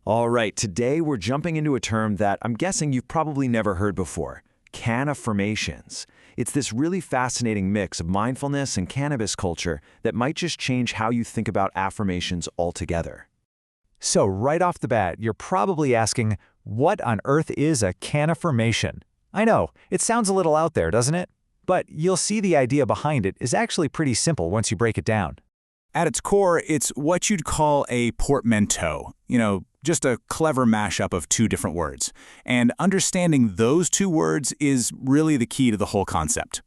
All right, today we're jumping into a term that I'm guessing you've probably never heard before, Cannaffirmations. It's this really fascinating mix of mindfulness and cannabis culture that might just change how you think about affirmations altogether. So right off the bat, you're probably asking, what on earth is a cannaffirmation? I know, it sounds a little out there, doesn't it? But you'll see the idea behind it is actually pretty simple once you break it down. At its core, it's what you'd call a portmanteau, just a clever mashup of two different words. And understanding those two words is really the key to the whole concept.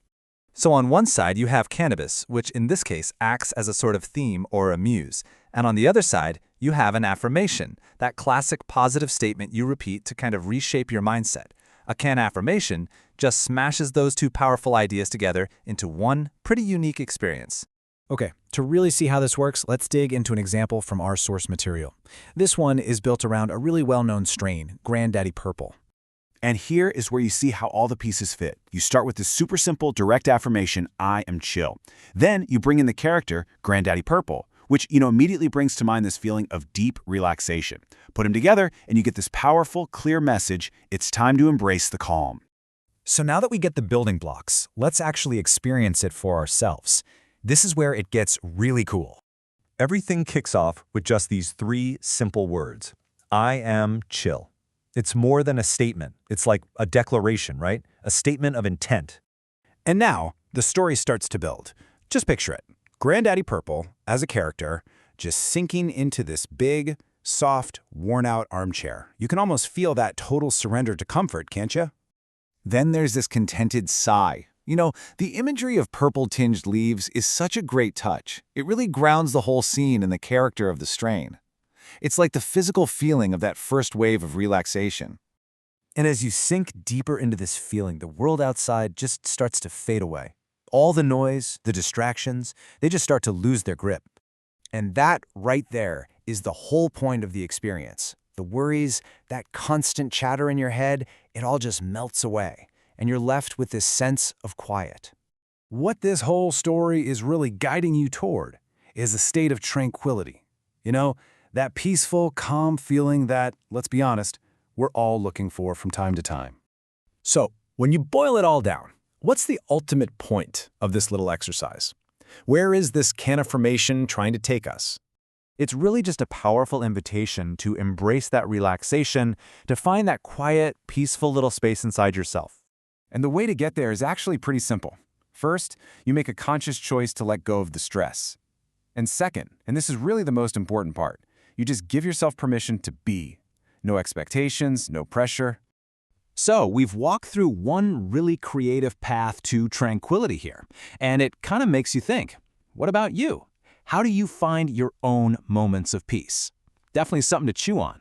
So on one side, you have cannabis, which in this case acts as a sort of theme or a muse. And on the other side, you have an affirmation, that classic positive statement you repeat to kind of reshape your mindset. A cannaffirmation just smashes those two powerful ideas together into one pretty unique experience. Okay, to really see how this works, let's dig into an example from our source material. This one is built around a really well-known strain, Granddaddy Purple. And here is where you see how all the pieces fit. You start with this super simple, direct affirmation, I am chill. Then you bring in the character, Granddaddy Purple, which immediately brings to mind this feeling of deep relaxation. Put them together and you get this powerful, clear message, it's time to embrace the calm. So now that we get the building blocks, let's actually experience it for ourselves. This is where it gets really cool. Everything kicks off with just these three simple words. I am chill. It's more than a statement. It's like a declaration, right? A statement of intent. And now, the story starts to build. Just picture it. Granddaddy Purple, as a character, just sinking into this big, soft, worn-out armchair. You can almost feel that total surrender to comfort, can't you? Then there's this contented sigh. The imagery of purple-tinged leaves is such a great touch. It really grounds the whole scene in the character of the strain. It's like the physical feeling of that first wave of relaxation. And as you sink deeper into this feeling, the world outside just starts to fade away. All the noise, the distractions, they just start to lose their grip. And that right there is the whole point of the experience. The worries, that constant chatter in your head, it all just melts away. And you're left with this sense of quiet. What this whole story is really guiding you toward is a state of tranquility. That peaceful, calm feeling that, let's be honest, we're all looking for from time to time. So, when you boil it all down, what's the ultimate point of this little exercise? Where is this cannaffirmation trying to take us? It's really just a powerful invitation to embrace that relaxation, to find that quiet, peaceful little space inside yourself. And the way to get there is actually pretty simple. First, you make a conscious choice to let go of the stress. And second, and this is really the most important part, you just give yourself permission to be. No expectations, no pressure. So we've walked through one really creative path to tranquility here, and it kind of makes you think, what about you? How do you find your own moments of peace? Definitely something to chew on.